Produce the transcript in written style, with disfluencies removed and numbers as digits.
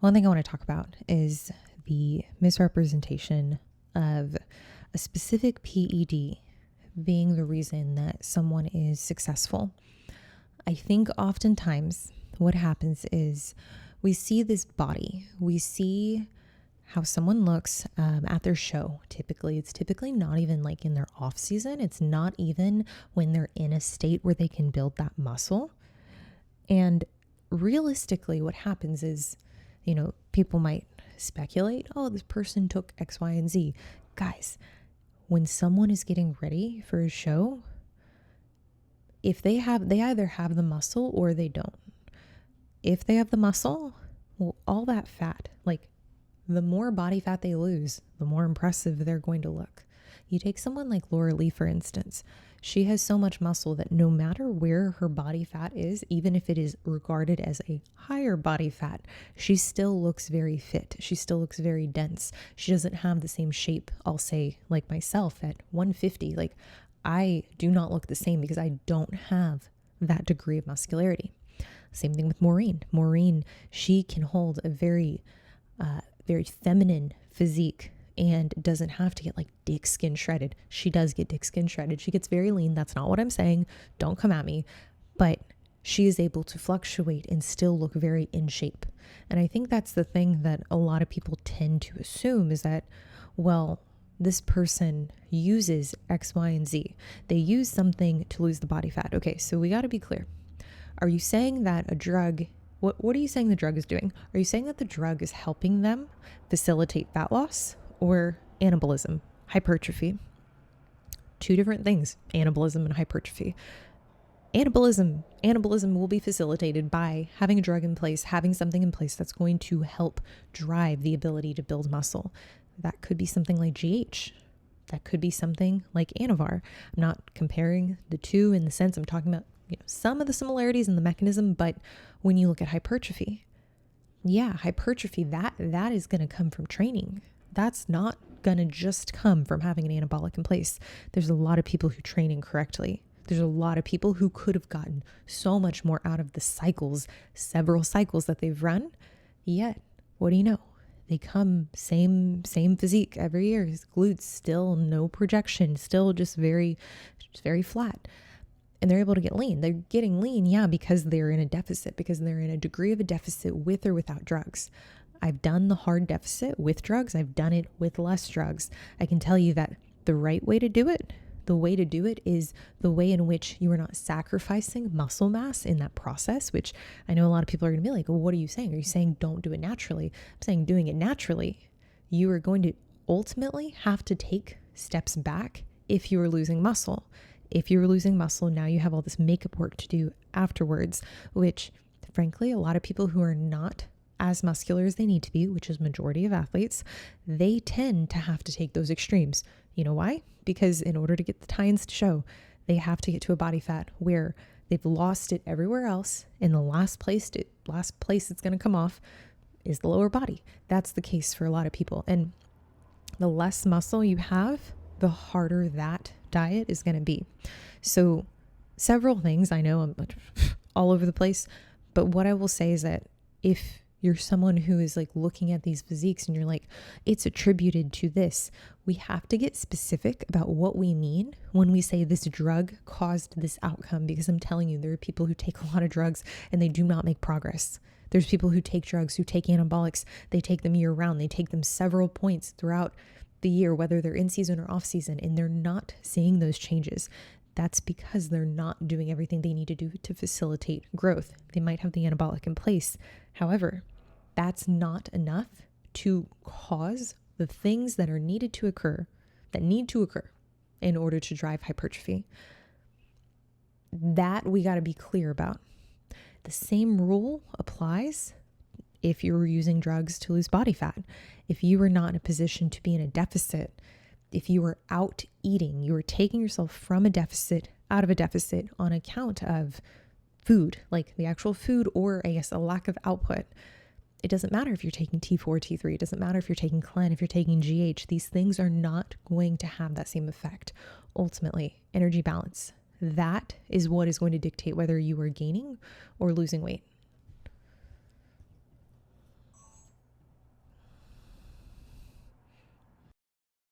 One thing I want to talk about is the misrepresentation of a specific PED being the reason that someone is successful. I think oftentimes what happens is we see this body, we see how someone looks at their show. It's typically not even like in their off season. It's not even when they're in a state where they can build that muscle. And realistically, what happens is, people might speculate, oh, this person took X, Y, and Z. Guys, when someone is getting ready for a show, if they either have the muscle or they don't. If they have the muscle, well, all that fat, like the more body fat they lose, the more impressive they're going to look. You take someone like Laura Lee, for instance. She has so much muscle that no matter where her body fat is, even if it is regarded as a higher body fat, she still looks very fit. She still looks very dense. She doesn't have the same shape, I'll say, like myself at 150. Like, I do not look the same because I don't have that degree of muscularity. Same thing with Maureen. Maureen, she can hold a very feminine physique and doesn't have to get like dick skin shredded. She does get dick skin shredded. She gets very lean. That's not what I'm saying. Don't come at me. But she is able to fluctuate and still look very in shape. And I think that's the thing that a lot of people tend to assume is that, well, this person uses X, Y, and Z. They use something to lose the body fat. Okay, so we got to be clear. Are you saying that a drug, what are you saying the drug is doing? Are you saying that the drug is helping them facilitate fat loss or anabolism, hypertrophy? Two different things, anabolism and hypertrophy. Anabolism will be facilitated by having a drug in place, having something in place that's going to help drive the ability to build muscle. That could be something like GH. That could be something like Anavar. I'm not comparing the two in the sense I'm talking about some of the similarities in the mechanism, but when you look at hypertrophy, hypertrophy, that is going to come from training. That's not going to just come from having an anabolic in place. There's a lot of people who train incorrectly. There's a lot of people who could have gotten so much more out of the several cycles that they've run. Yet, what do you know? They come same physique every year. His glutes still no projection, still just very flat. And they're able to get lean. They're getting lean, because they're in a deficit, because they're in a degree of a deficit with or without drugs. I've done the hard deficit with drugs. I've done it with less drugs. I can tell you that the right way to do it, is the way in which you are not sacrificing muscle mass in that process, which I know a lot of people are going to be like, well, what are you saying? Are you saying don't do it naturally? I'm saying doing it naturally, you are going to ultimately have to take steps back if you are losing muscle. If you're losing muscle, now you have all this makeup work to do afterwards, which frankly, a lot of people who are not as muscular as they need to be, which is majority of athletes, they tend to have to take those extremes. You know why? Because in order to get the tie-ins to show, they have to get to a body fat where they've lost it everywhere else, and the last place it's going to come off is the lower body. That's the case for a lot of people. And the less muscle you have, the harder that diet is going to be. So several things, I know I'm all over the place, but what I will say is that if you're someone who is like looking at these physiques and you're like, it's attributed to this, we have to get specific about what we mean when we say this drug caused this outcome, because I'm telling you, there are people who take a lot of drugs and they do not make progress. There's people who take drugs, who take anabolics, they take them year round, they take them several points throughout the year, whether they're in season or off season, and they're not seeing those changes. That's because they're not doing everything they need to do to facilitate growth. They might have the anabolic in place. However, that's not enough to cause the things that need to occur in order to drive hypertrophy. That we got to be clear about. The same rule applies if you're using drugs to lose body fat. If you are not in a position to be in a deficit, if you are out eating, you are taking yourself from a deficit out of a deficit on account of food, like the actual food, or I guess a lack of output. It doesn't matter if you're taking T4, T3. It doesn't matter if you're taking Clen, if you're taking GH. These things are not going to have that same effect. Ultimately, energy balance. That is what is going to dictate whether you are gaining or losing weight.